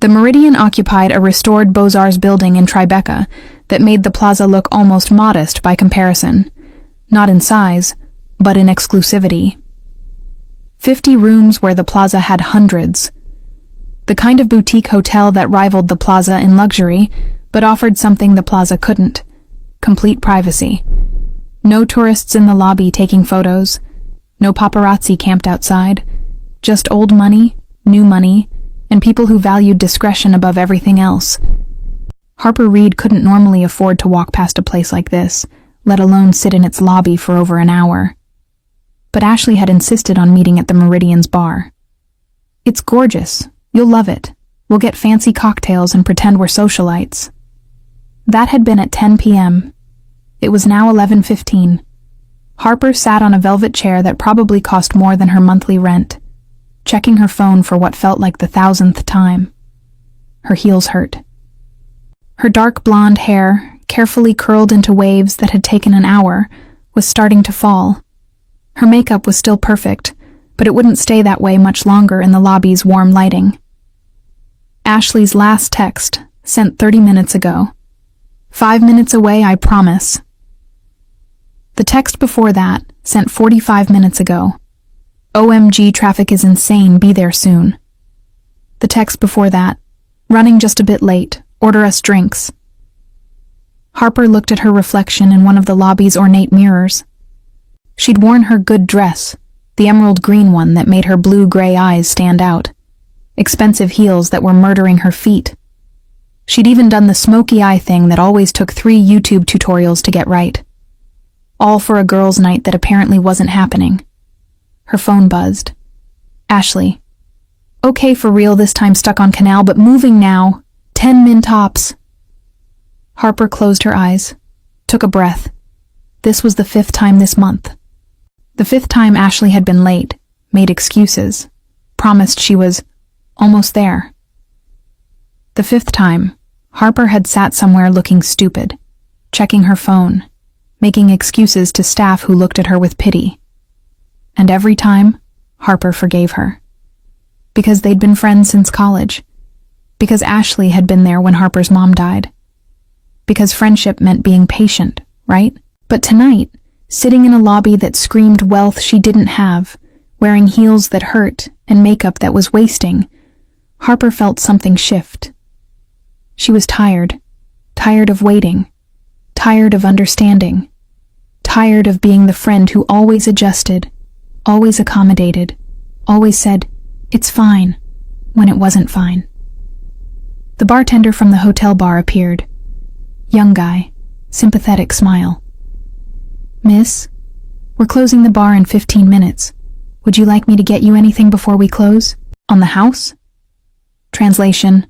The Meridian occupied a restored Beaux-Arts building in Tribeca that made the plaza look almost modest by comparison, not in size, but in exclusivity. 50 rooms where the plaza had hundreds. The kind of boutique hotel that rivaled the plaza in luxury, but offered something the plaza couldn't: complete privacy. No tourists in the lobby taking photos, no paparazzi camped outside, just old money, new money, and people who valued discretion above everything else. Harper Reed couldn't normally afford to walk past a place like this, let alone sit in its lobby for over an hour. But Ashley had insisted on meeting at the Meridian's bar. "It's gorgeous. You'll love it. We'll get fancy cocktails and pretend we're socialites." That had been at 10 p.m. It was now 11:15. Harper sat on a velvet chair that probably cost more than her monthly rent, checking her phone for what felt like the 1,000th time. Her heels hurt. Her dark blonde hair, carefully curled into waves that had taken an hour, was starting to fall. Her makeup was still perfect, but it wouldn't stay that way much longer in the lobby's warm lighting. Ashley's last text, sent 30 minutes ago. "5 minutes away, I promise." The text before that, sent 45 minutes ago. "OMG, traffic is insane, be there soon." The text before that, "Running just a bit late, order us drinks." Harper looked at her reflection in one of the lobby's ornate mirrors. She'd worn her good dress, the emerald green one that made her blue-gray eyes stand out, expensive heels that were murdering her feet. She'd even done the smoky eye thing that always took 3 YouTube tutorials to get right. All for a girls' night that apparently wasn't happening. Her phone buzzed. "Ashley. Okay, for real, this time stuck on canal, but moving now. 10 min tops." Harper closed her eyes, took a breath. This was the 5th time this month. The 5th time Ashley had been late, made excuses, promised she was almost there. The 5th time, Harper had sat somewhere looking stupid, checking her phone, making excuses to staff who looked at her with pity. And every time, Harper forgave her. Because they'd been friends since college. Because Ashley had been there when Harper's mom died. Because friendship meant being patient, right? But tonight, sitting in a lobby that screamed wealth she didn't have, wearing heels that hurt and makeup that was wasting, Harper felt something shift. She was tired. Tired of waiting. Tired of understanding. Tired of being the friend who always adjusted, always accommodated, always said, "It's fine," when it wasn't fine. The bartender from the hotel bar appeared. Young guy, sympathetic smile. "Miss, we're closing the bar in 15 minutes. Would you like me to get you anything before we close? On the house?" Translation: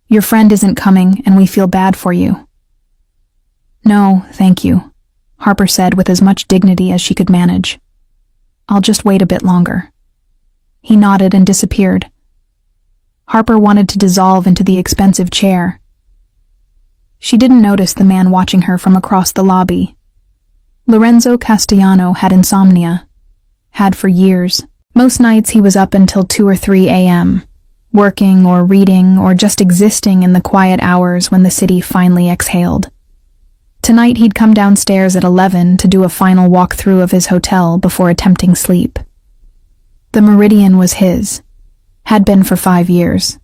"Your friend isn't coming and we feel bad for you." "No, thank you," Harper said with as much dignity as she could manage. "I'll just wait a bit longer." He nodded and disappeared. Harper wanted to dissolve into the expensive chair. She didn't notice the man watching her from across the lobby. Lorenzo Castellano had insomnia. Had for years. Most nights he was up until 2 or 3 a.m., working or reading or just existing in the quiet hours when the city finally exhaled. Tonight he'd come downstairs at 11 to do a final walkthrough of his hotel before attempting sleep. The Meridian was his. Had been for 5 years.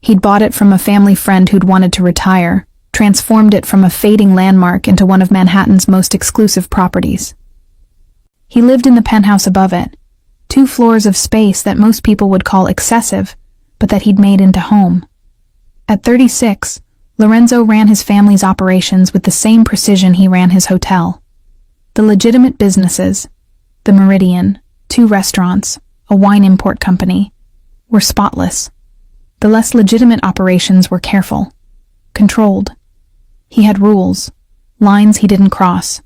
He'd bought it from a family friend who'd wanted to retire, transformed it from a fading landmark into one of Manhattan's most exclusive properties. He lived in the penthouse above it, 2 floors of space that most people would call excessive, but that he'd made into home. At 36, Lorenzo ran his family's operations with the same precision he ran his hotel. The legitimate businesses, the Meridian, 2 restaurants, a wine import company, were spotless. The less legitimate operations were careful, controlled. He had rules, lines he didn't cross,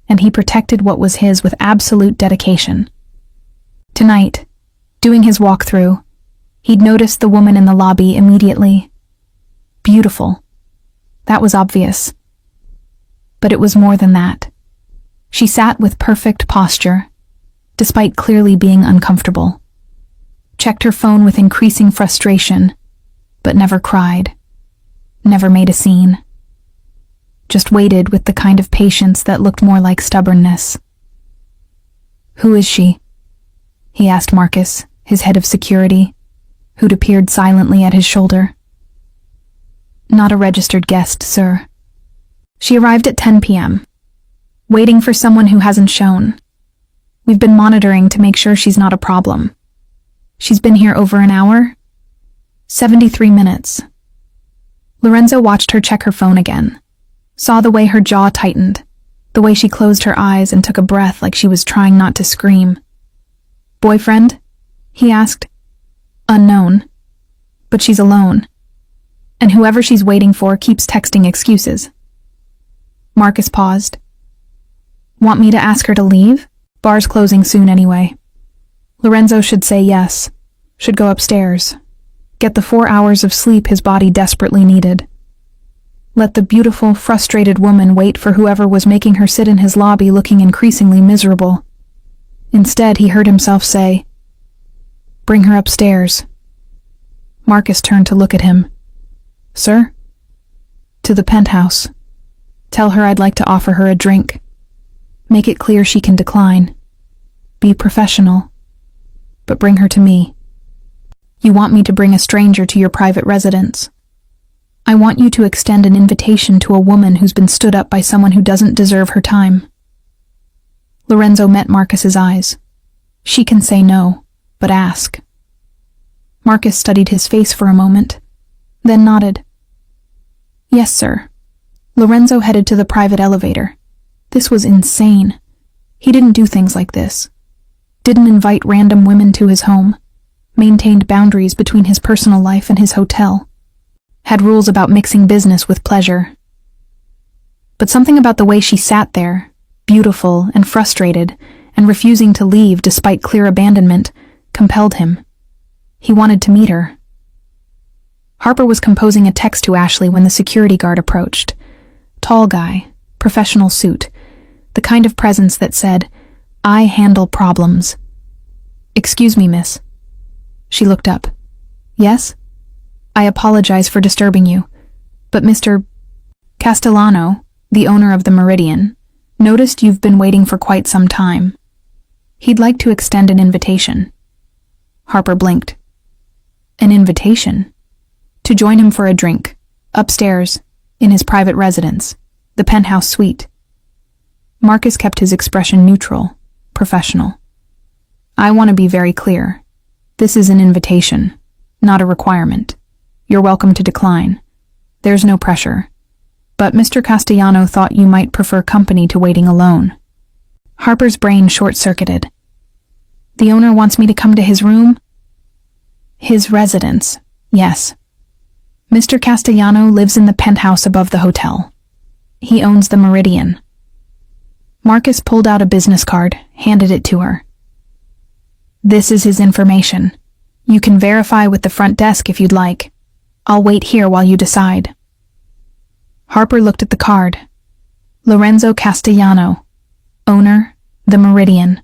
and he protected what was his with absolute dedication. Tonight, doing his walkthrough, he'd noticed the woman in the lobby immediately. Beautiful. That was obvious. But it was more than that. She sat with perfect posture, despite clearly being uncomfortable. Checked her phone with increasing frustration, but but never cried, never made a scene. Just waited with the kind of patience that looked more like stubbornness. "Who is she?" he asked Marcus, his head of security, who'd appeared silently at his shoulder. "Not a registered guest, sir. She arrived at 10 p.m., waiting for someone who hasn't shown. We've been monitoring to make sure she's not a problem. She's been here over an hour? 73 minutes. Lorenzo watched her check her phone again, saw the way her jaw tightened, the way she closed her eyes and took a breath like she was trying not to scream. "Boyfriend?" he asked. "Unknown. But she's alone. And whoever she's waiting for keeps texting excuses." Marcus paused. "Want me to ask her to leave? Bar's closing soon anyway." Lorenzo should say yes, should go upstairs, get the 4 hours of sleep his body desperately needed. Let the beautiful, frustrated woman wait for whoever was making her sit in his lobby looking increasingly miserable. Instead, he heard himself say, "Bring her upstairs." Marcus turned to look at him. "Sir?" "To the penthouse. Tell her I'd like to offer her a drink. Make it clear she can decline. Be professional. But bring her to me. You want me to bring a stranger to your private residence. I want you to extend an invitation to a woman who's been stood up by someone who doesn't deserve her time." Lorenzo met Marcus's eyes. "She can say no, but ask." Marcus studied his face for a moment, then nodded. "Yes, sir." Lorenzo headed to the private elevator. This was insane. He didn't do things like this. Didn't invite random women to his home. Maintained boundaries between his personal life and his hotel. Had rules about mixing business with pleasure. But something about the way she sat there, beautiful and frustrated, and refusing to leave despite clear abandonment, compelled him. He wanted to meet her. Harper was composing a text to Ashley when the security guard approached. Tall guy, professional suit, the kind of presence that said, "I handle problems." "Excuse me, miss." She looked up. "Yes? I apologize for disturbing you, but Mr. Castellano, the owner of the Meridian, noticed you've been waiting for quite some time. He'd like to extend an invitation." Harper blinked. "An invitation?" "To join him for a drink, upstairs, in his private residence, the penthouse suite." Marcus kept his expression neutral, professional. "I want to be very clear. This is an invitation, not a requirement. You're welcome to decline. There's no pressure. But Mr. Castellano thought you might prefer company to waiting alone." Harper's brain short-circuited. "The owner wants me to come to his room?" "His residence, yes. Mr. Castellano lives in the penthouse above the hotel. He owns the Meridian." Marcus pulled out a business card, handed it to her. "This is his information. You can verify with the front desk if you'd like. I'll wait here while you decide." Harper looked at the card. Lorenzo Castellano, owner, the Meridian,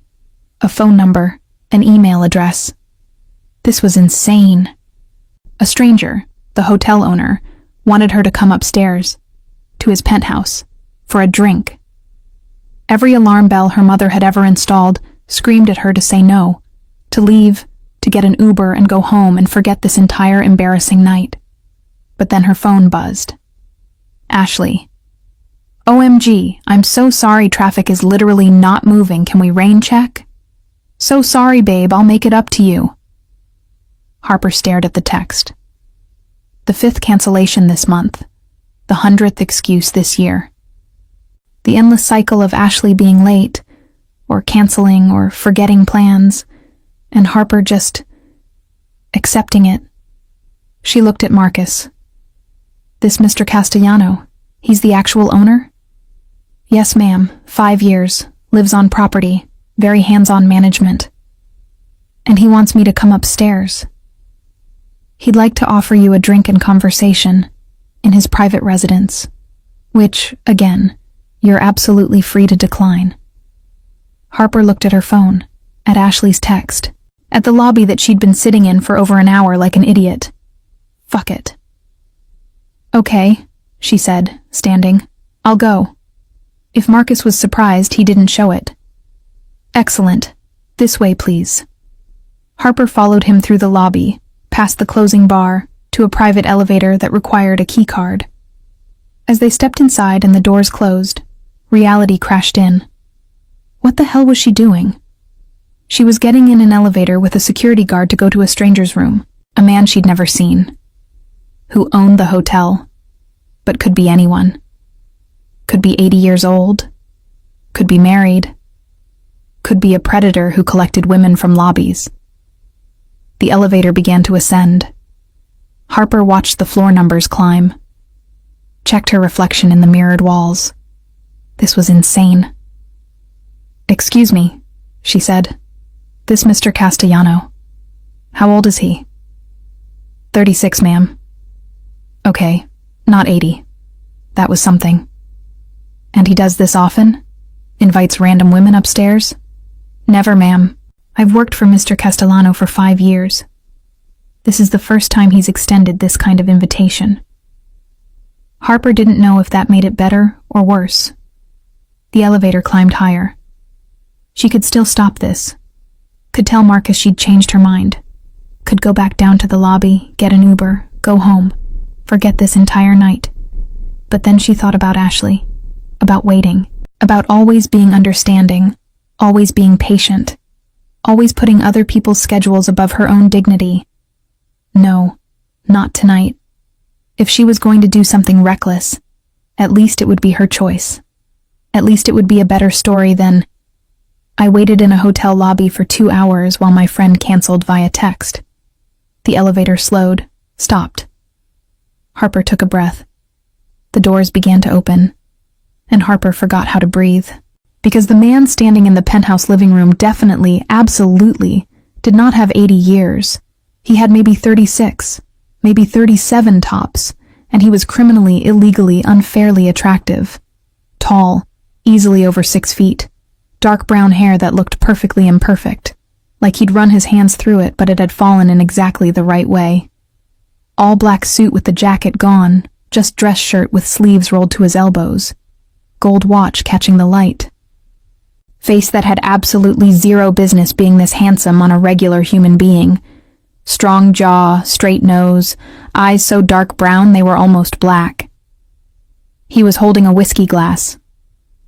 a phone number, an email address. This was insane. A stranger, the hotel owner, wanted her to come upstairs, to his penthouse, for a drink. Every alarm bell her mother had ever installed screamed at her to say no, to leave, to get an Uber and go home and forget this entire embarrassing night. But then her phone buzzed. Ashley. "OMG, I'm so sorry traffic is literally not moving. Can we rain check?" "So sorry, babe, I'll make it up to you." Harper stared at the text. The 5th cancellation this month. The 100th excuse this year. The endless cycle of Ashley being late, or canceling, or forgetting plans, and Harper just accepting it. She looked at Marcus. "This Mr. Castellano, he's the actual owner?" "Yes, ma'am, 5 years, lives on property, very hands-on management. And he wants me to come upstairs. He'd like to offer you a drink and conversation, in his private residence, which, again, you're absolutely free to decline." Harper looked at her phone, at Ashley's text, at the lobby that she'd been sitting in for over an hour like an idiot. Fuck it. Okay, she said, standing. I'll go. If Marcus was surprised, he didn't show it. Excellent. This way, please. Harper followed him through the lobby, past the closing bar, to a private elevator that required a keycard. As they stepped inside and the doors closed, reality crashed in. What the hell was she doing? She was getting in an elevator with a security guard to go to a stranger's room, a man she'd never seen, who owned the hotel, but could be anyone. Could be 80 years old, could be married, could be a predator who collected women from lobbies. The elevator began to ascend. Harper watched the floor numbers climb, checked her reflection in the mirrored walls. This was insane. Excuse me, she said. This Mr. Castellano. How old is he? 36, ma'am. Okay, not 80. That was something. And he does this often? Invites random women upstairs? Never, ma'am. I've worked for Mr. Castellano for 5 years. This is the first time he's extended this kind of invitation. Harper didn't know if that made it better or worse. The elevator climbed higher. She could still stop this. Could tell Marcus she'd changed her mind. Could go back down to the lobby, get an Uber, go home, forget this entire night. But then she thought about Ashley, about waiting, about always being understanding, always being patient, always putting other people's schedules above her own dignity. No, not tonight. If she was going to do something reckless, at least it would be her choice. At least it would be a better story than, I waited in a hotel lobby for 2 hours while my friend canceled via text. The elevator slowed, stopped. Harper took a breath. The doors began to open, and Harper forgot how to breathe, because the man standing in the penthouse living room definitely, absolutely, did not have 80 years. He had maybe 36, maybe 37 tops, and he was criminally, illegally, unfairly attractive. Tall, easily over 6 feet. Dark brown hair that looked perfectly imperfect, like he'd run his hands through it but it had fallen in exactly the right way. All black suit with the jacket gone, just dress shirt with sleeves rolled to his elbows. Gold watch catching the light. Face that had absolutely zero business being this handsome on a regular human being. Strong jaw, straight nose, eyes so dark brown they were almost black. He was holding a whiskey glass.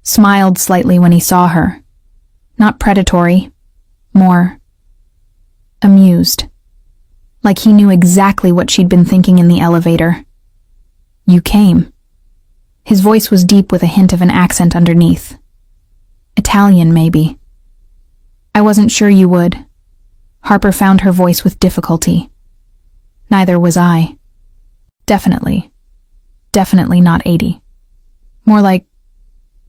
Smiled slightly when he saw her. Not predatory, more amused. Like he knew exactly what she'd been thinking in the elevator. You came. His voice was deep with a hint of an accent underneath. Italian, maybe. I wasn't sure you would. Harper found her voice with difficulty. Neither was I. Definitely not 80. More like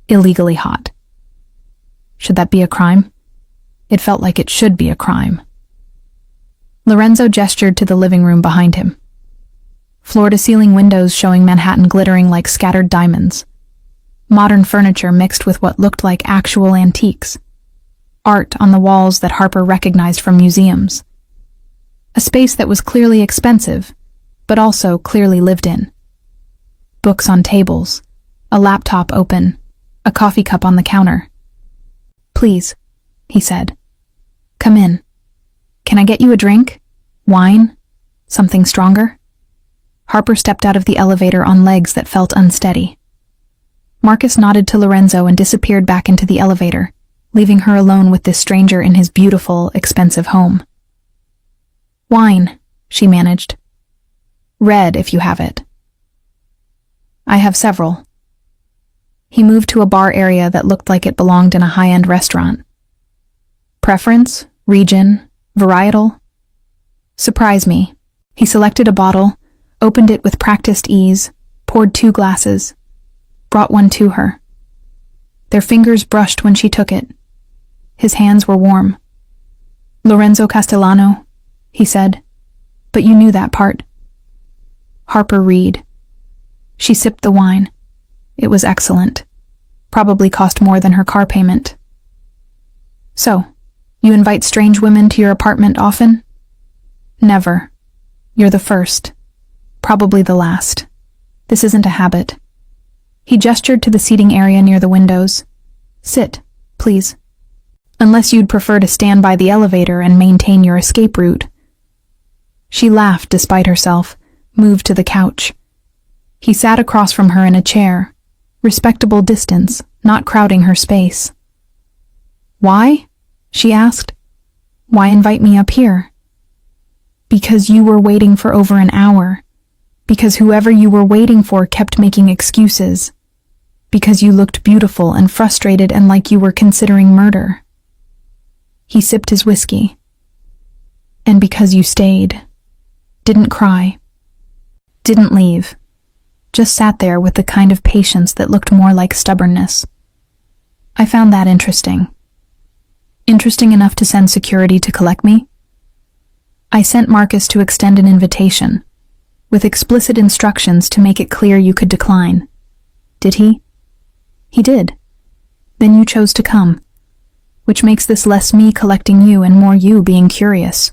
illegally hot. Should that be a crime? It felt like it should be a crime. Lorenzo gestured to the living room behind him. Floor-to-ceiling windows showing Manhattan glittering like scattered diamonds. Modern furniture mixed with what looked like actual antiques. Art on the walls that Harper recognized from museums. A space that was clearly expensive, but also clearly lived in. Books on tables, a laptop open, a coffee cup on the counter. Please, he said. Come in. Can I get you a drink? Wine? Something stronger? Harper stepped out of the elevator on legs that felt unsteady. Marcus nodded to Lorenzo and disappeared back into the elevator, leaving her alone with this stranger in his beautiful, expensive home. Wine, she managed. Red, if you have it. I have several. He moved to a bar area that looked like it belonged in a high-end restaurant. Preference? Region? Varietal? Surprise me. He selected a bottle, opened it with practiced ease, poured 2 glasses, brought one to her. Their fingers brushed when she took it. His hands were warm. Lorenzo Castellano, he said, but you knew that part. Harper Reed. She sipped the wine. It was excellent. Probably cost more than her car payment. So, you invite strange women to your apartment often? Never. You're the first. Probably the last. This isn't a habit. He gestured to the seating area near the windows. Sit, please. Unless you'd prefer to stand by the elevator and maintain your escape route. She laughed despite herself, moved to the couch. He sat across from her in a chair, respectable distance, not crowding her space. Why? She asked. Why invite me up here? Because you were waiting for over an hour. Because whoever you were waiting for kept making excuses. Because you looked beautiful and frustrated and like you were considering murder. He sipped his whiskey. And because you stayed. Didn't cry. Didn't leave. Just sat there with the kind of patience that looked more like stubbornness. I found that interesting. Interesting enough to send security to collect me? I sent Marcus to extend an invitation, with explicit instructions to make it clear you could decline. Did he? He did. Then you chose to come, which makes this less me collecting you and more you being curious.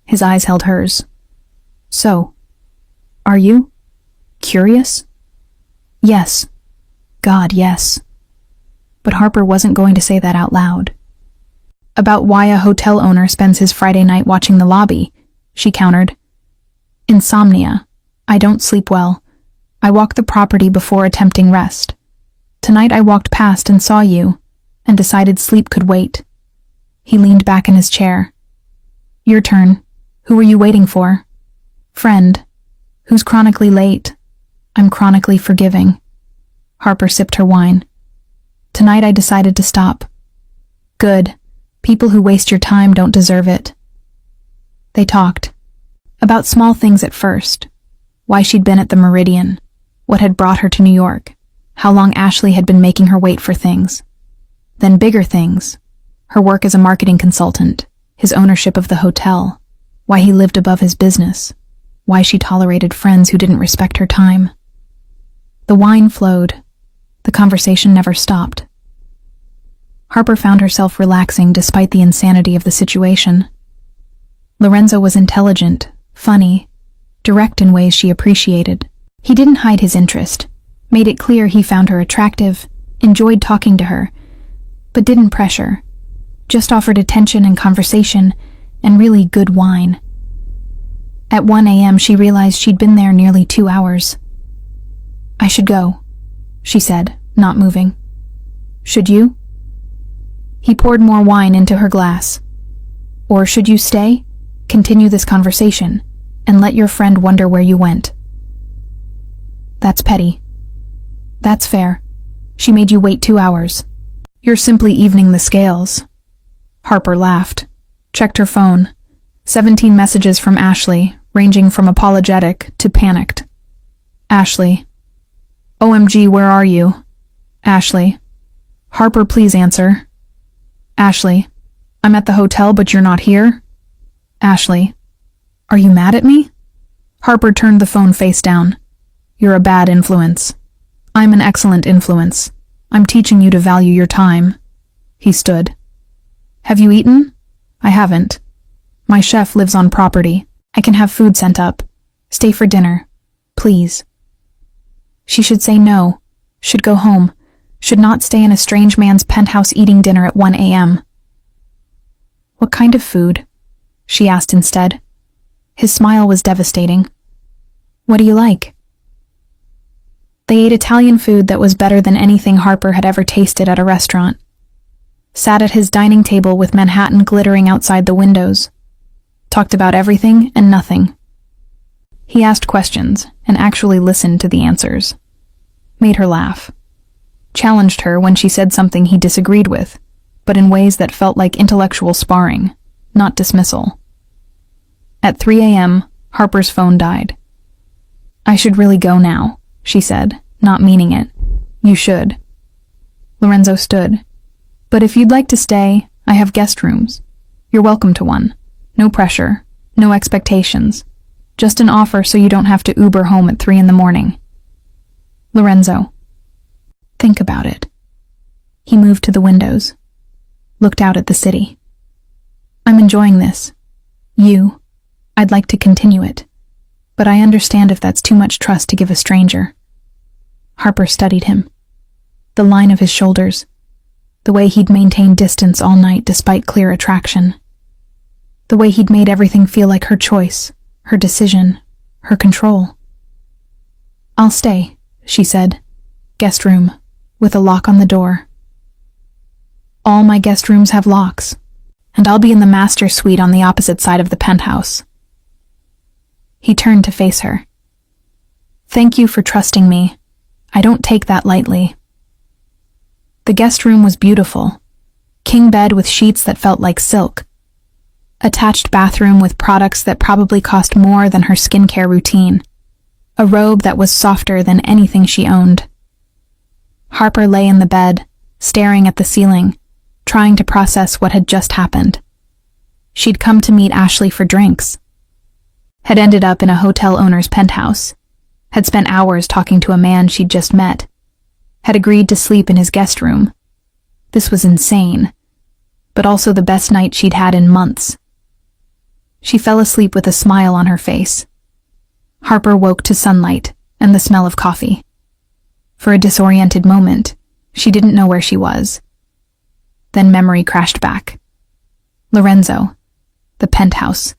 His eyes held hers. So, are you? Curious? Yes. God, yes. But Harper wasn't going to say that out loud. About why a hotel owner spends his Friday night watching the lobby, she countered. Insomnia. I don't sleep well. I walk the property before attempting rest. Tonight I walked past and saw you, and decided sleep could wait. He leaned back in his chair. Your turn. Who are you waiting for? Friend. Who's chronically late? I'm chronically forgiving. Harper sipped her wine. Tonight I decided to stop. Good. People who waste your time don't deserve it. They talked. About small things at first. Why she'd been at the Meridian. What had brought her to New York. How long Ashley had been making her wait for things. Then bigger things. Her work as a marketing consultant. His ownership of the hotel. Why he lived above his business. Why she tolerated friends who didn't respect her time. The wine flowed. The conversation never stopped. Harper found herself relaxing despite the insanity of the situation. Lorenzo was intelligent, funny, direct in ways she appreciated. He didn't hide his interest, made it clear he found her attractive, enjoyed talking to her, but didn't pressure, just offered attention and conversation, and really good wine. At 1 a.m. she realized she'd been there nearly 2 hours. I should go, she said, not moving. Should you? He poured more wine into her glass. Or should you stay, continue this conversation, and let your friend wonder where you went? That's petty. That's fair. She made you wait 2 hours. You're simply evening the scales. Harper laughed, checked her phone. 17 messages from Ashley, ranging from apologetic to panicked. Ashley. OMG, where are you? Ashley. Harper, please answer. Ashley. I'm at the hotel, but you're not here? Ashley. Are you mad at me? Harper turned the phone face down. You're a bad influence. I'm an excellent influence. I'm teaching you to value your time. He stood. Have you eaten? I haven't. My chef lives on property. I can have food sent up. Stay for dinner. Please. She should say no. Should go home. Should not stay in a strange man's penthouse eating dinner at 1 a.m. What kind of food? She asked instead. His smile was devastating. What do you like? They ate Italian food that was better than anything Harper had ever tasted at a restaurant. Sat at his dining table with Manhattan glittering outside the windows. Talked about everything and nothing. He asked questions and actually listened to the answers. Made her laugh. Challenged her when she said something he disagreed with, but in ways that felt like intellectual sparring, not dismissal. At 3 a.m., Harper's phone died. I should really go now, she said, not meaning it. You should. Lorenzo stood. But if you'd like to stay, I have guest rooms. You're welcome to one. No pressure, no expectations. Just an offer so you don't have to Uber home at 3 a.m. Lorenzo. Think about it. He moved to the windows, looked out at the city. I'm enjoying this. I'd like to continue it. But I understand if that's too much trust to give a stranger. Harper studied him. The line of his shoulders. The way he'd maintained distance all night despite clear attraction. The way he'd made everything feel like her choice, her decision, her control. "I'll stay," she said. "Guest room, with a lock on the door." "All my guest rooms have locks, and I'll be in the master suite on the opposite side of the penthouse." He turned to face her. "Thank you for trusting me. I don't take that lightly." The guest room was beautiful. King bed with sheets that felt like silk. Attached bathroom with products that probably cost more than her skincare routine. A robe that was softer than anything she owned. Harper lay in the bed, staring at the ceiling, trying to process what had just happened. She'd come to meet Ashley for drinks. Had ended up in a hotel owner's penthouse. Had spent hours talking to a man she'd just met. Had agreed to sleep in his guest room. This was insane, but also the best night she'd had in months. She fell asleep with a smile on her face. Harper woke to sunlight and the smell of coffee. For a disoriented moment, she didn't know where she was. Then memory crashed back. Lorenzo, the penthouse,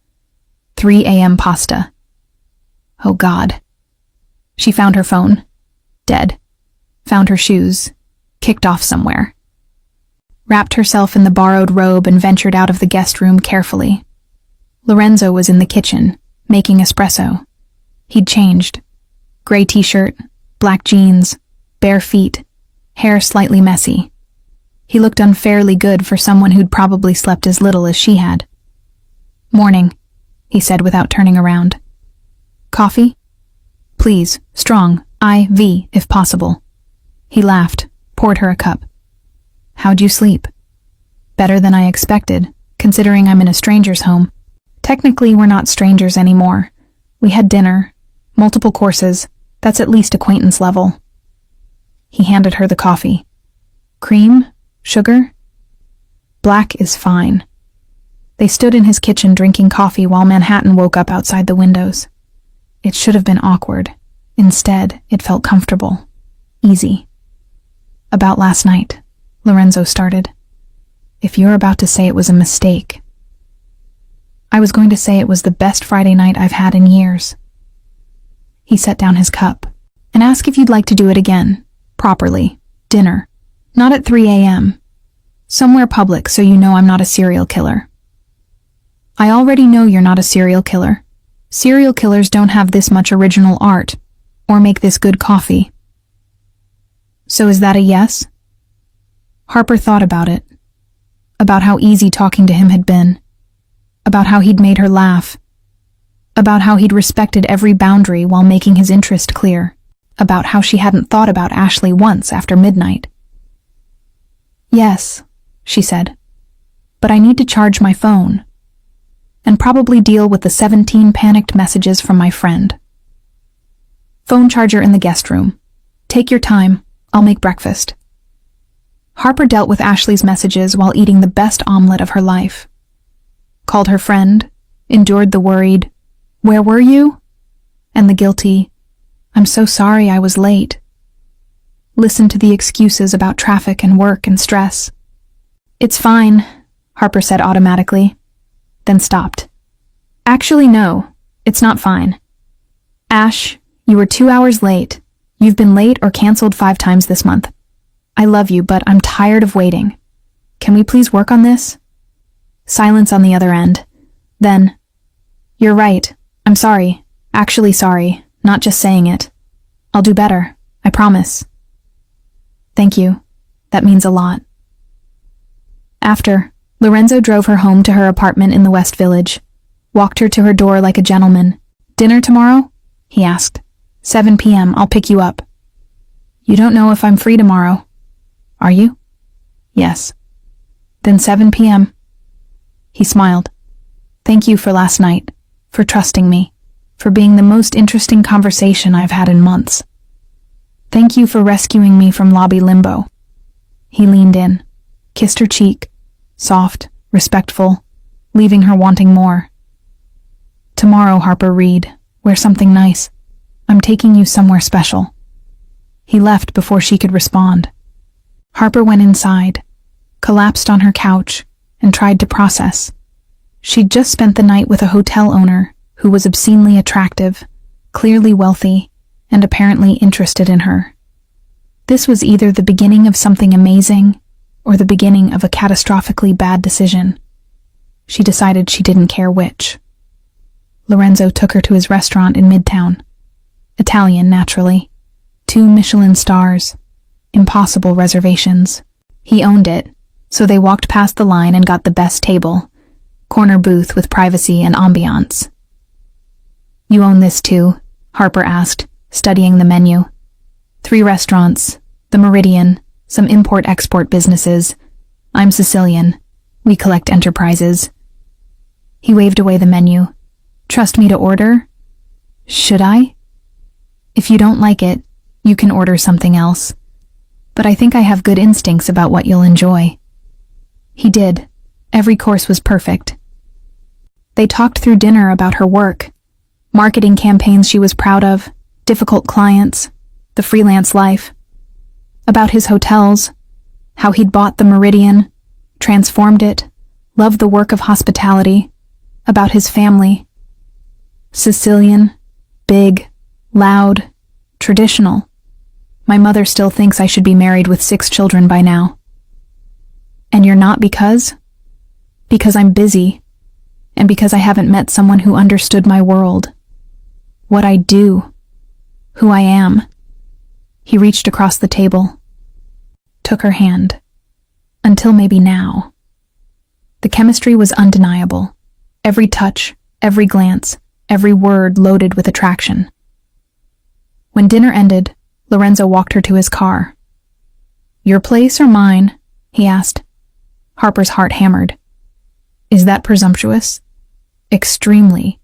3 a.m. pasta. Oh God. She found her phone, dead. Found her shoes, kicked off somewhere. Wrapped herself in the borrowed robe and ventured out of the guest room carefully. Lorenzo was in the kitchen, making espresso. He'd changed. Gray t-shirt, black jeans, bare feet, hair slightly messy. He looked unfairly good for someone who'd probably slept as little as she had. "Morning," he said without turning around. "Coffee? Please, strong, IV, if possible." He laughed, poured her a cup. "How'd you sleep?" "Better than I expected, considering I'm in a stranger's home. Technically, we're not strangers anymore. We had dinner, multiple courses, that's at least acquaintance level." He handed her the coffee. "Cream? Sugar?" "Black is fine." They stood in his kitchen drinking coffee while Manhattan woke up outside the windows. It should have been awkward. Instead, it felt comfortable. Easy. "About last night," Lorenzo started. "If you're about to say it was a mistake..." "I was going to say it was the best Friday night I've had in years." He set down his cup. "And ask if you'd like to do it again. Properly. Dinner. Not at 3 a.m. Somewhere public so you know I'm not a serial killer." "I already know you're not a serial killer. Serial killers don't have this much original art, or make this good coffee." "So is that a yes?" Harper thought about it. About how easy talking to him had been. About how he'd made her laugh. About how he'd respected every boundary while making his interest clear. About how she hadn't thought about Ashley once after midnight. "Yes," she said. "But I need to charge my phone. And probably deal with the 17 panicked messages from my friend. Phone charger in the guest room. Take your time. I'll make breakfast." Harper dealt with Ashley's messages while eating the best omelet of her life. Called her friend, endured the worried, "Where were you?" and the guilty, "I'm so sorry I was late." Listened to the excuses about traffic and work and stress. "It's fine," Harper said automatically, then stopped. "Actually, no, it's not fine. Ash, you were 2 hours late. You've been late or canceled 5 times this month. I love you, but I'm tired of waiting. Can we please work on this?" Silence on the other end. Then, "You're right. I'm sorry. Actually sorry. Not just saying it. I'll do better. I promise." "Thank you. That means a lot." After, Lorenzo drove her home to her apartment in the West Village. Walked her to her door like a gentleman. "Dinner tomorrow?" he asked. 7 p.m. I'll pick you up." "You don't know if I'm free tomorrow." "Are you?" "Yes." "Then 7 p.m. He smiled. "Thank you for last night, for trusting me, for being the most interesting conversation I've had in months. Thank you for rescuing me from lobby limbo." He leaned in, kissed her cheek, soft, respectful, leaving her wanting more. "Tomorrow, Harper Reed, Wear something nice. I'm taking you somewhere special." He left before she could respond. Harper went inside, collapsed on her couch, and tried to process. She'd just spent the night with a hotel owner who was obscenely attractive, clearly wealthy, and apparently interested in her. This was either the beginning of something amazing or the beginning of a catastrophically bad decision. She decided she didn't care which. Lorenzo took her to his restaurant in Midtown. Italian, naturally. 2 Michelin stars. Impossible reservations. He owned it, so they walked past the line and got the best table. Corner booth with privacy and ambiance. "You own this too?" Harper asked, studying the menu. 3 restaurants, the Meridian, some import-export businesses. I'm Sicilian. We collect enterprises. He waved away the menu. "Trust me to order?" "Should I?" "If you don't like it, you can order something else. But I think I have good instincts about what you'll enjoy." He did. Every course was perfect. They talked through dinner about her work, marketing campaigns she was proud of, difficult clients, the freelance life, about his hotels, how he'd bought the Meridian, transformed it, loved the work of hospitality, about his family. Sicilian, big, loud, traditional. My mother still thinks I should be married with 6 children by now. "And you're not because?" "Because I'm busy, and because I haven't met someone who understood my world. What I do. Who I am." He reached across the table, took her hand. "Until maybe now." The chemistry was undeniable. Every touch, every glance, every word loaded with attraction. When dinner ended, Lorenzo walked her to his car. "Your place or mine?" he asked. Harper's heart hammered. "Is that presumptuous?" "Extremely.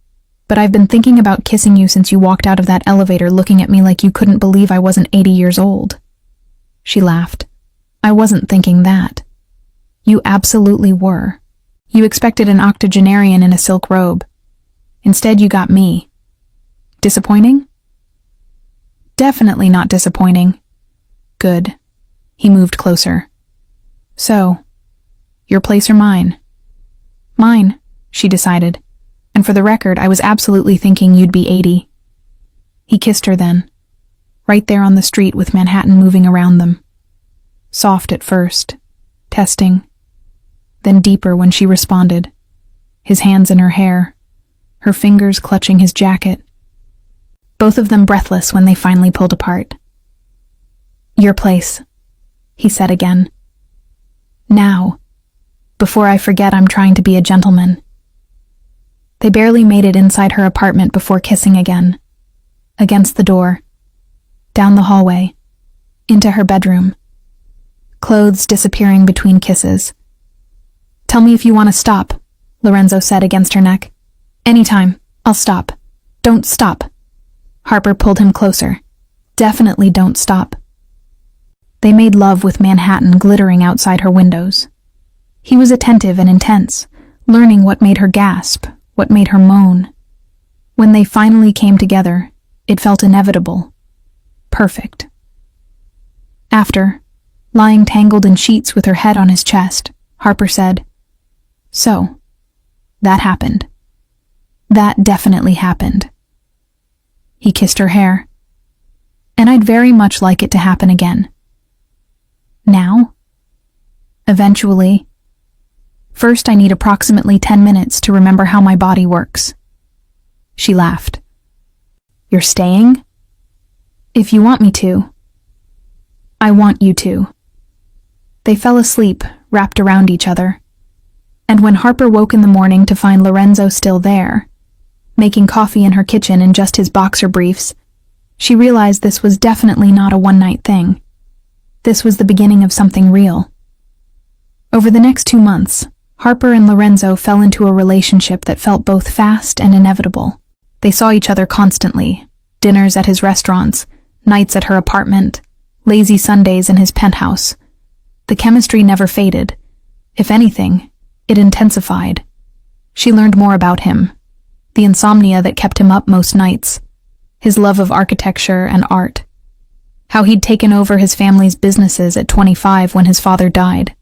But I've been thinking about kissing you since you walked out of that elevator looking at me like you couldn't believe I wasn't 80 years old." She laughed. "I wasn't thinking that. You absolutely were. You expected an octogenarian in a silk robe. Instead, you got me. Disappointing?" "Definitely not disappointing." "Good." He moved closer. "So, your place or mine?" "Mine," she decided. "And for the record, I was absolutely thinking you'd be 80. He kissed her then, right there on the street with Manhattan moving around them. Soft at first, testing, then deeper when she responded, his hands in her hair, her fingers clutching his jacket. Both of them breathless when they finally pulled apart. "Your place," he said again. "Now, before I forget I'm trying to be a gentleman." They barely made it inside her apartment before kissing again. Against the door, down the hallway, into her bedroom. Clothes disappearing between kisses. "Tell me if you want to stop," Lorenzo said against her neck. "Anytime, I'll stop. Don't stop." Harper pulled him closer. "Definitely don't stop." They made love with Manhattan glittering outside her windows. He was attentive and intense, learning what made her gasp, what made her moan. When they finally came together, it felt inevitable. Perfect. After, lying tangled in sheets with her head on his chest, Harper said, "So, that happened. That definitely happened." He kissed her hair. "And I'd very much like it to happen again." "Now?" "Eventually. First, I need approximately 10 minutes to remember how my body works." She laughed. "You're staying?" "If you want me to." "I want you to." They fell asleep, wrapped around each other. And when Harper woke in the morning to find Lorenzo still there, making coffee in her kitchen in just his boxer briefs, she realized this was definitely not a one-night thing. This was the beginning of something real. Over the next 2 months, Harper and Lorenzo fell into a relationship that felt both fast and inevitable. They saw each other constantly, dinners at his restaurants, nights at her apartment, lazy Sundays in his penthouse. The chemistry never faded. If anything, it intensified. She learned more about him, the insomnia that kept him up most nights, his love of architecture and art, how he'd taken over his family's businesses at 25 when his father died,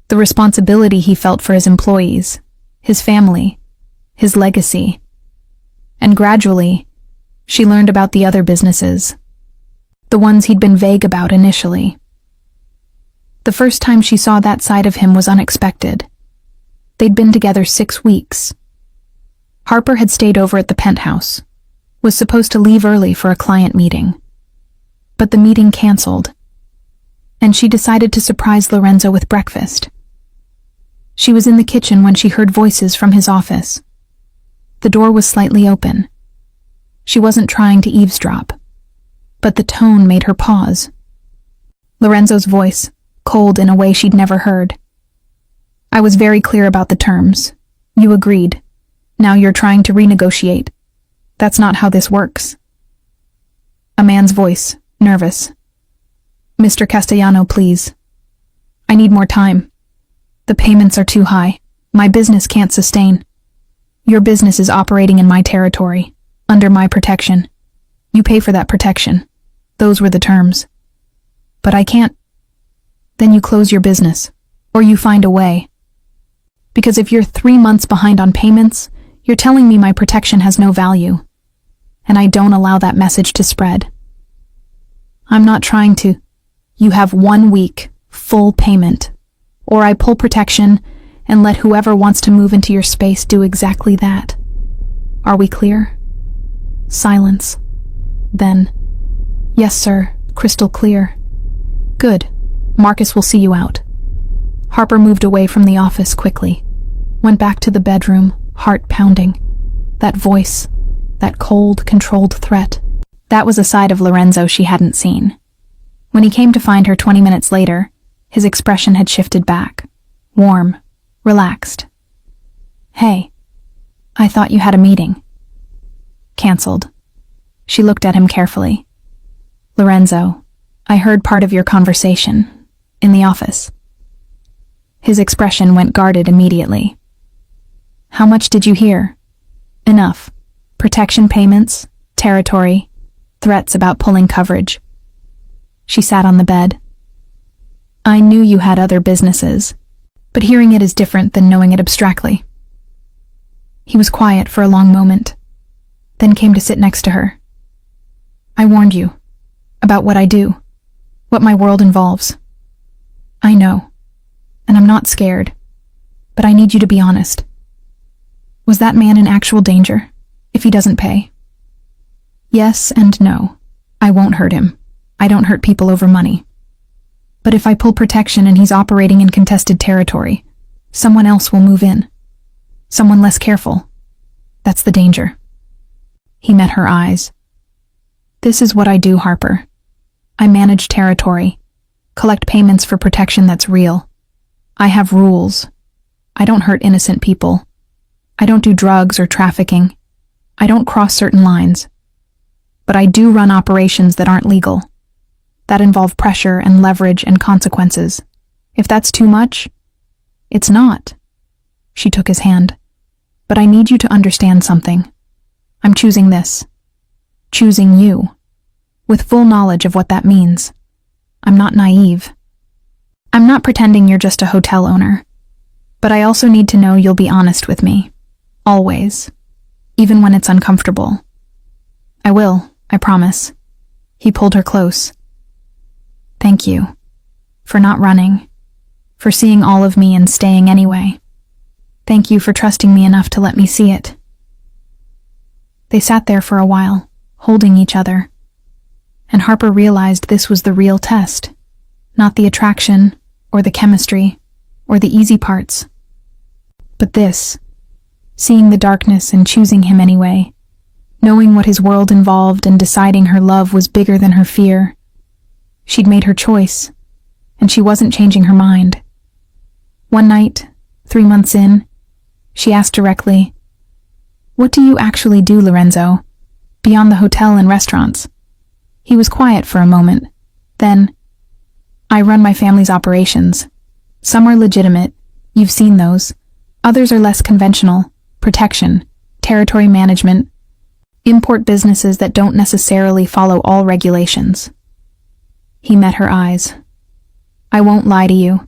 the responsibility he felt for his employees, his family, his legacy. And gradually, she learned about the other businesses, the ones he'd been vague about initially. The first time she saw that side of him was unexpected. They'd been together 6 weeks. Harper had stayed over at the penthouse, was supposed to leave early for a client meeting. But the meeting canceled, and she decided to surprise Lorenzo with breakfast. She was in the kitchen when she heard voices from his office. The door was slightly open. She wasn't trying to eavesdrop, but the tone made her pause. Lorenzo's voice, cold in a way she'd never heard. "I was very clear about the terms. You agreed. Now you're trying to renegotiate. That's not how this works." A man's voice, nervous. "Mr. Castellano, please. I need more time. The payments are too high. My business can't sustain. Your business is operating in my territory, under my protection. You pay for that protection. Those were the terms. But I can't." "Then you close your business, or you find a way. Because if you're 3 months behind on payments, you're telling me my protection has no value, and I don't allow that message to spread. I'm not trying to. You have 1 week, full payment, or I pull protection and let whoever wants to move into your space do exactly that. Are we clear?" Silence. Then, "Yes, sir, crystal clear." "Good. Marcus will see you out." Harper moved away from the office quickly, went back to the bedroom, heart pounding. That voice, that cold, controlled threat. That was a side of Lorenzo she hadn't seen. When he came to find her 20 minutes later, his expression had shifted back, warm, relaxed. "Hey, I thought you had a meeting." "Cancelled." She looked at him carefully. "Lorenzo, I heard part of your conversation, in the office." His expression went guarded immediately. "How much did you hear?" "Enough. Protection payments, territory, threats about pulling coverage." She sat on the bed. "I knew you had other businesses, but hearing it is different than knowing it abstractly." He was quiet for a long moment, then came to sit next to her. "I warned you about what I do, what my world involves. I know, and I'm not scared, but I need you to be honest. Was that man in actual danger, if he doesn't pay?" "Yes and no. I won't hurt him. I don't hurt people over money. But if I pull protection and he's operating in contested territory, someone else will move in. Someone less careful. That's the danger." He met her eyes. "This is what I do, Harper. I manage territory, collect payments for protection that's real. I have rules. I don't hurt innocent people. I don't do drugs or trafficking. I don't cross certain lines. But I do run operations that aren't legal, that involve pressure and leverage and consequences. If that's too much, it's not." She took his hand. "But I need you to understand something. I'm choosing this. Choosing you. With full knowledge of what that means. I'm not naive. I'm not pretending you're just a hotel owner. But I also need to know you'll be honest with me. Always. Even when it's uncomfortable." "I will, I promise." He pulled her close. "Thank you. For not running. For seeing all of me and staying anyway. Thank you for trusting me enough to let me see it." They sat there for a while, holding each other. And Harper realized this was the real test. Not the attraction, or the chemistry, or the easy parts. But this, seeing the darkness and choosing him anyway, knowing what his world involved and deciding her love was bigger than her fear. She'd made her choice, and she wasn't changing her mind. One night, 3 months in, she asked directly, "What do you actually do, Lorenzo, beyond the hotel and restaurants?" He was quiet for a moment. Then, "I run my family's operations. Some are legitimate, you've seen those. Others are less conventional, protection, territory management, import businesses that don't necessarily follow all regulations. He met her eyes. I won't lie to you,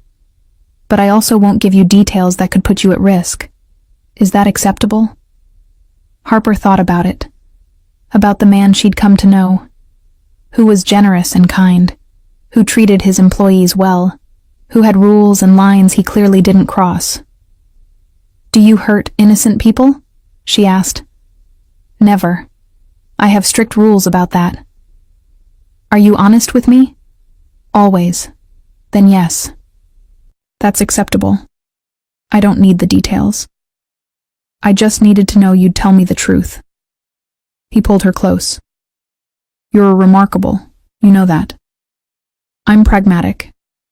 but I also won't give you details that could put you at risk. Is that acceptable? Harper thought about it, about the man she'd come to know, who was generous and kind, who treated his employees well, who had rules and lines he clearly didn't cross. Do you hurt innocent people? She asked. Never. I have strict rules about that. Are you honest with me? Always. Then yes. That's acceptable. I don't need the details. I just needed to know you'd tell me the truth. He pulled her close. You're remarkable. You know that. I'm pragmatic,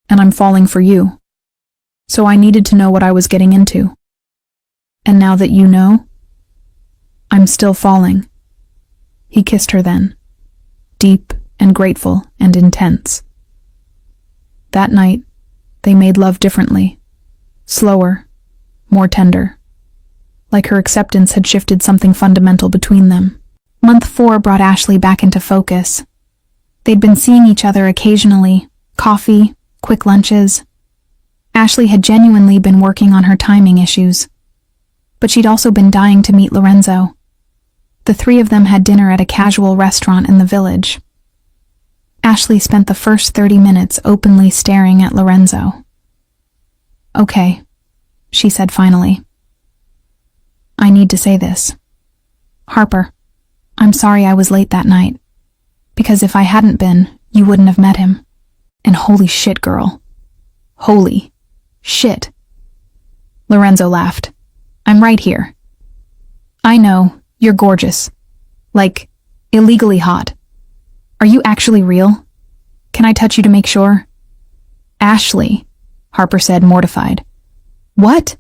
and I'm falling for you. So I needed to know what I was getting into. And now that you know, I'm still falling. He kissed her then, deep and grateful and intense. That night, they made love differently, slower, more tender, like her acceptance had shifted something fundamental between them. Month 4 brought Ashley back into focus. They'd been seeing each other occasionally, coffee, quick lunches. Ashley had genuinely been working on her timing issues, but she'd also been dying to meet Lorenzo. The three of them had dinner at a casual restaurant in the village. Ashley spent the first 30 minutes openly staring at Lorenzo. Okay, she said finally. I need to say this. Harper, I'm sorry I was late that night, because if I hadn't been, you wouldn't have met him. And holy shit, girl. Holy shit. Lorenzo laughed. I'm right here. I know, you're gorgeous. Like, illegally hot. Are you actually real? Can I touch you to make sure? Ashley, Harper said, mortified. What?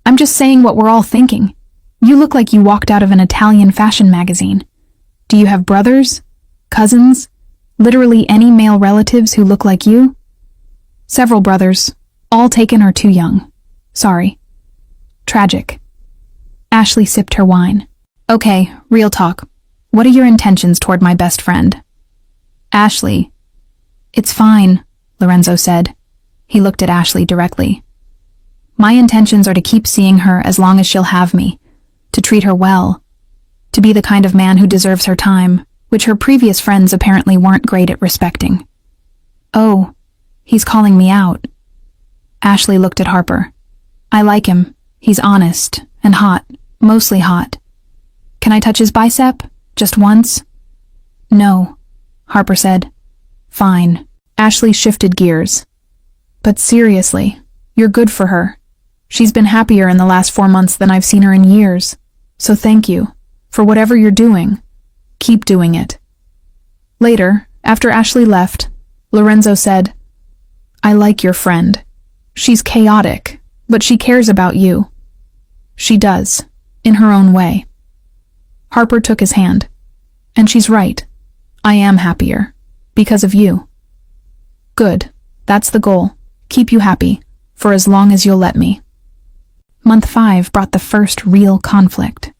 I'm just saying what we're all thinking. You look like you walked out of an Italian fashion magazine. Do you have brothers? Cousins? Literally any male relatives who look like you? Several brothers, all taken or too young. Sorry. Tragic. Ashley sipped her wine. Okay, real talk. What are your intentions toward my best friend? Ashley. It's fine, Lorenzo said. He looked at Ashley directly. My intentions are to keep seeing her as long as she'll have me, to treat her well, to be the kind of man who deserves her time, which her previous friends apparently weren't great at respecting. Oh, he's calling me out. Ashley looked at Harper. I like him. He's honest and hot, mostly hot. Can I touch his bicep? Just once? No, Harper said. Fine. Ashley shifted gears. But seriously, you're good for her. She's been happier in the last 4 months than I've seen her in years. So thank you. For whatever you're doing, keep doing it. Later, after Ashley left, Lorenzo said, I like your friend. She's chaotic, but she cares about you. She does, in her own way. Harper took his hand. And she's right. I am happier. Because of you. Good. That's the goal. Keep you happy. For as long as you'll let me. Month 5 brought the first real conflict.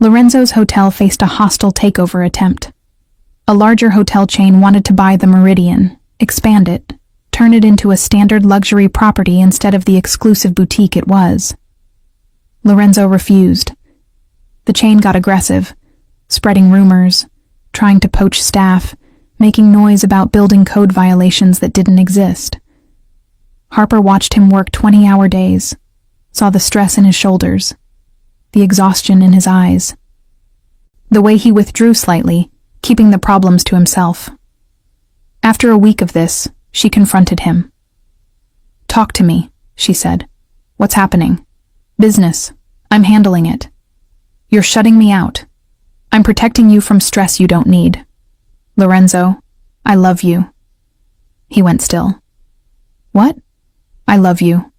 Lorenzo's hotel faced a hostile takeover attempt. A larger hotel chain wanted to buy the Meridian, expand it, turn it into a standard luxury property instead of the exclusive boutique it was. Lorenzo refused. The chain got aggressive, spreading rumors, trying to poach staff, making noise about building code violations that didn't exist. Harper watched him work 20-hour days, saw the stress in his shoulders, the exhaustion in his eyes. The way he withdrew slightly, keeping the problems to himself. After a week of this, she confronted him. Talk to me, she said. What's happening? Business. I'm handling it. You're shutting me out. I'm protecting you from stress you don't need. Lorenzo, I love you. He went still. What? I love you.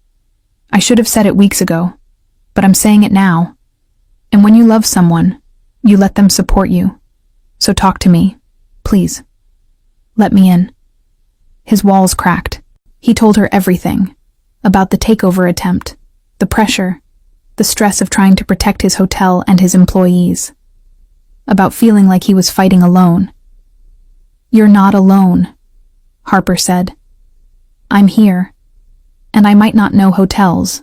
I should have said it weeks ago, but I'm saying it now. And when you love someone, you let them support you. So talk to me, please. Let me in. His walls cracked. He told her everything. About the takeover attempt, the pressure, the stress of trying to protect his hotel and his employees, about feeling like he was fighting alone. "You're not alone," Harper said. "I'm here, and I might not know hotels,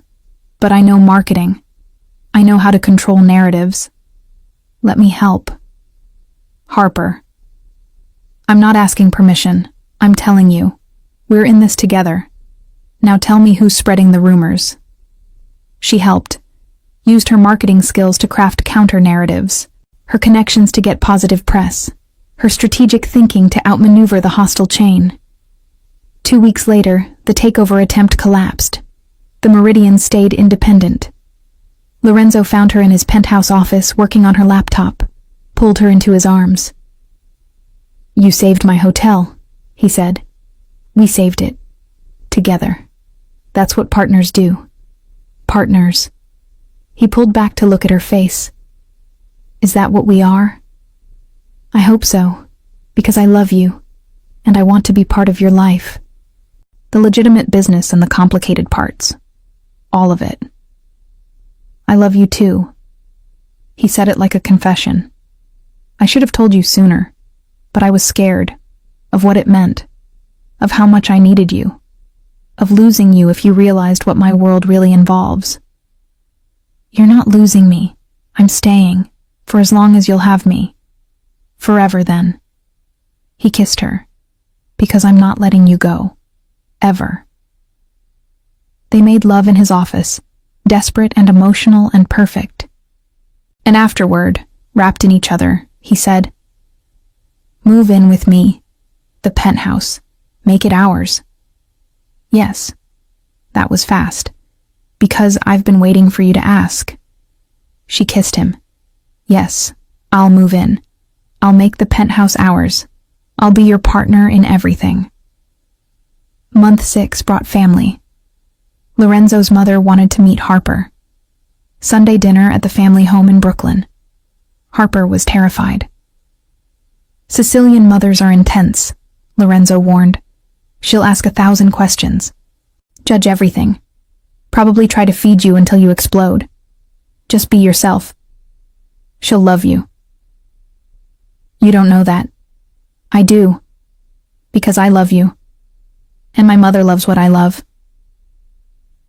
but I know marketing. I know how to control narratives. Let me help." "Harper, I'm not asking permission. I'm telling you. We're in this together. Now tell me who's spreading the rumors." She helped, used her marketing skills to craft counter-narratives, her connections to get positive press, her strategic thinking to outmaneuver the hostile chain. 2 weeks later, the takeover attempt collapsed. The Meridian stayed independent. Lorenzo found her in his penthouse office working on her laptop, pulled her into his arms. "You saved my hotel," he said. "We saved it. Together. That's what partners do. Partners." He pulled back to look at her face. "Is that what we are?" "I hope so, because I love you, and I want to be part of your life. The legitimate business and the complicated parts. All of it. I love you too." He said it like a confession. "I should have told you sooner, but I was scared of what it meant, of how much I needed you, of losing you if you realized what my world really involves." "You're not losing me. I'm staying, for as long as you'll have me. Forever then." He kissed her. "Because I'm not letting you go. Ever." They made love in his office, desperate and emotional and perfect. And afterward, wrapped in each other, he said, "Move in with me. The penthouse. Make it ours." "Yes." That was fast. "Because I've been waiting for you to ask." She kissed him. "Yes, I'll move in. I'll make the penthouse ours. I'll be your partner in everything." Month 6 brought family. Lorenzo's mother wanted to meet Harper. Sunday dinner at the family home in Brooklyn. Harper was terrified. "Sicilian mothers are intense," Lorenzo warned. "She'll ask 1,000 questions. Judge everything. Probably try to feed you until you explode. Just be yourself. She'll love you." "You don't know that." "I do. Because I love you. And my mother loves what I love."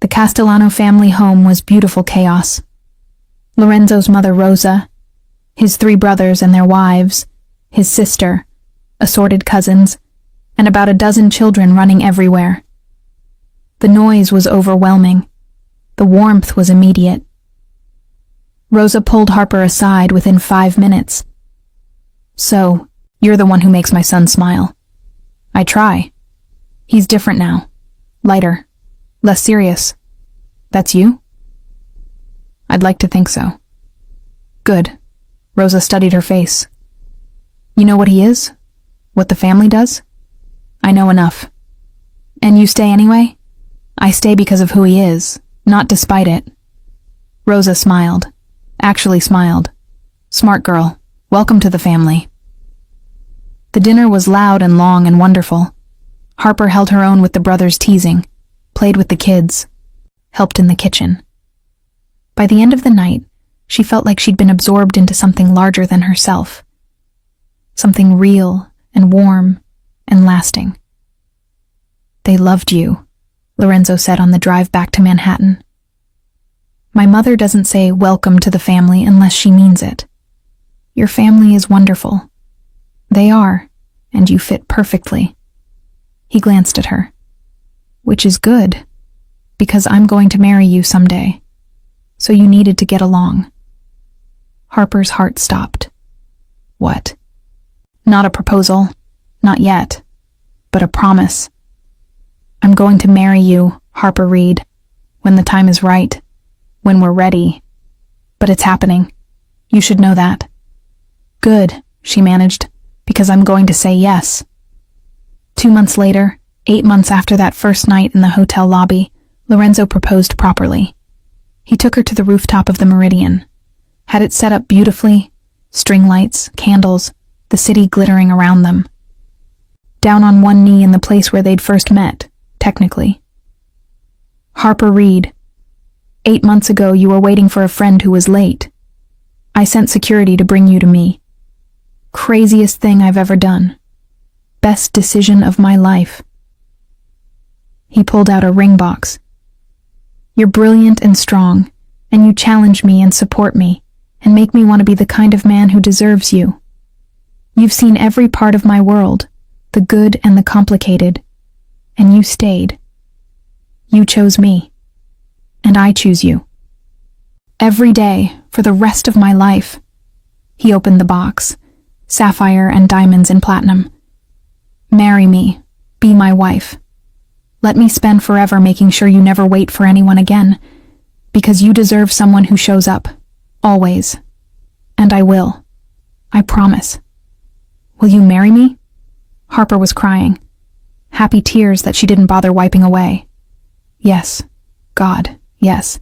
The Castellano family home was beautiful chaos. Lorenzo's mother Rosa, his 3 brothers and their wives, his sister, assorted cousins, and about a dozen children running everywhere. The noise was overwhelming. The warmth was immediate. Rosa pulled Harper aside within 5 minutes. "So, you're the one who makes my son smile." "I try. He's different now. Lighter. Less serious." "That's you?" "I'd like to think so." "Good." Rosa studied her face. "You know what he is? What the family does?" "I know enough." "And you stay anyway?" "I stay because of who he is, not despite it." Rosa smiled. Actually smiled. "Smart girl. Welcome to the family." The dinner was loud and long and wonderful. Harper held her own with the brothers' teasing, played with the kids, helped in the kitchen. By the end of the night, she felt like she'd been absorbed into something larger than herself. Something real and warm and lasting. "They loved you," Lorenzo said on the drive back to Manhattan. "My mother doesn't say welcome to the family unless she means it. Your family is wonderful. They are, and you fit perfectly." He glanced at her. "Which is good, because I'm going to marry you someday. So you needed to get along." Harper's heart stopped. "What?" "Not a proposal. Not yet. But a promise." "I'm going to marry you, Harper Reed, when the time is right, when we're ready. But it's happening. You should know that." "Good," she managed, "because I'm going to say yes." 2 months later, 8 months after that first night in the hotel lobby, Lorenzo proposed properly. He took her to the rooftop of the Meridian, had it set up beautifully, string lights, candles, the city glittering around them. Down on one knee in the place where they'd first met, technically. "Harper Reed, 8 months ago, you were waiting for a friend who was late. I sent security to bring you to me. Craziest thing I've ever done. Best decision of my life." He pulled out a ring box. "You're brilliant and strong, and you challenge me and support me, and make me want to be the kind of man who deserves you. You've seen every part of my world, the good and the complicated, and you stayed. You chose me, and I choose you. Every day, for the rest of my life." He opened the box, sapphire and diamonds in platinum. "Marry me, be my wife. Let me spend forever making sure you never wait for anyone again, because you deserve someone who shows up, always. And I will. I promise. Will you marry me?" Harper was crying, happy tears that she didn't bother wiping away. "Yes, God, yes.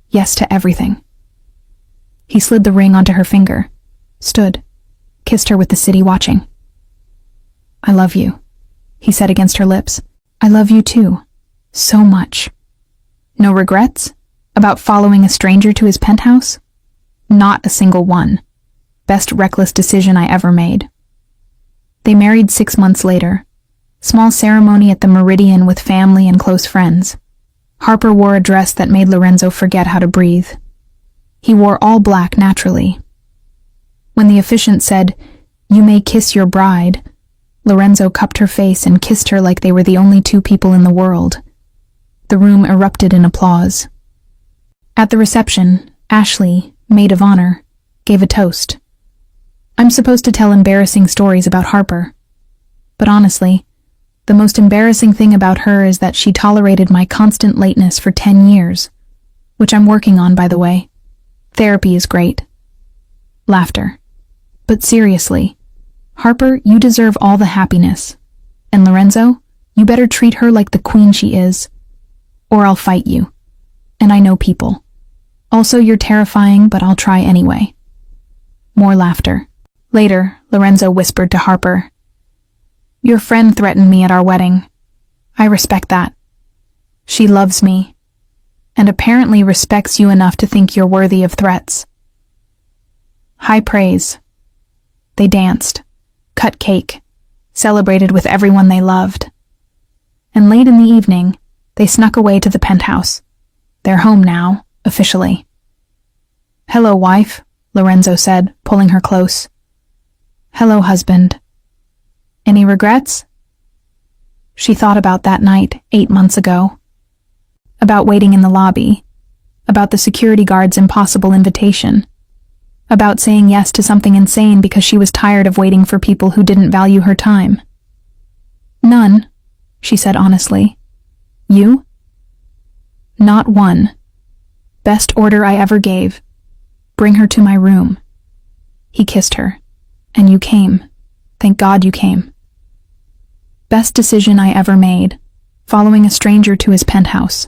Yes to everything." He slid the ring onto her finger, stood, kissed her with the city watching. "I love you," he said against her lips. "I love you too, so much." "No regrets? About following a stranger to his penthouse?" "Not a single one. Best reckless decision I ever made." They married 6 months later. Small ceremony at the Meridian with family and close friends. Harper wore a dress that made Lorenzo forget how to breathe. He wore all black naturally. When the officiant said, "You may kiss your bride," Lorenzo cupped her face and kissed her like they were the only two people in the world. The room erupted in applause. At the reception, Ashley, maid of honor, gave a toast. I'm supposed to tell embarrassing stories about Harper, but honestly, the most embarrassing thing about her is that she tolerated my constant lateness for 10 years, which I'm working on, by the way. Therapy is great. Laughter. But seriously, Harper, you deserve all the happiness. And Lorenzo, you better treat her like the queen she is, or I'll fight you. And I know people. Also, you're terrifying, but I'll try anyway. More laughter. Later, Lorenzo whispered to Harper, "Your friend threatened me at our wedding. I respect that. She loves me, and apparently respects you enough to think you're worthy of threats." High praise. They danced, cut cake, celebrated with everyone they loved. And late in the evening, they snuck away to the penthouse. They're home now, officially. "Hello, wife," Lorenzo said, pulling her close. "Hello, husband. Any regrets?" She thought about that night 8 months ago. About waiting in the lobby. About the security guard's impossible invitation. About saying yes to something insane because she was tired of waiting for people who didn't value her time. "None," she said honestly. "You?" "Not one. Best order I ever gave. Bring her to my room." He kissed her. "And you came. Thank God you came." Best decision I ever made, following a stranger to his penthouse.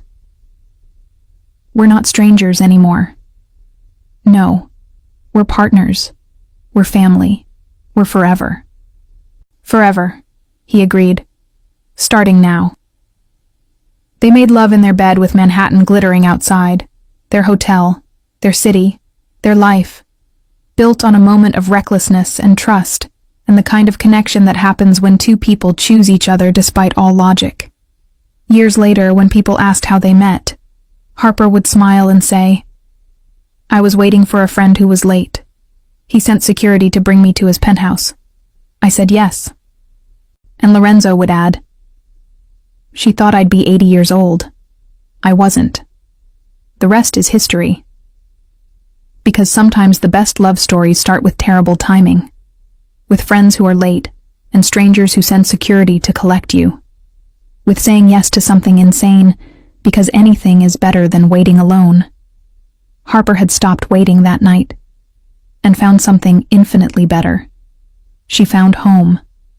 We're not strangers anymore. No, we're partners. We're family. We're forever. Forever, he agreed. Starting now. They made love in their bed with Manhattan glittering outside. Their hotel, their city, their life. Built on a moment of recklessness and trust, and the kind of connection that happens when two people choose each other despite all logic. Years later, when people asked how they met, Harper would smile and say, "I was waiting for a friend who was late. He sent security to bring me to his penthouse. I said yes." And Lorenzo would add, "She thought I'd be 80 years old. I wasn't. The rest is history." Because sometimes the best love stories start with terrible timing, with friends who are late and strangers who send security to collect you, with saying yes to something insane because anything is better than waiting alone. Harper had stopped waiting that night and found something infinitely better. She found home.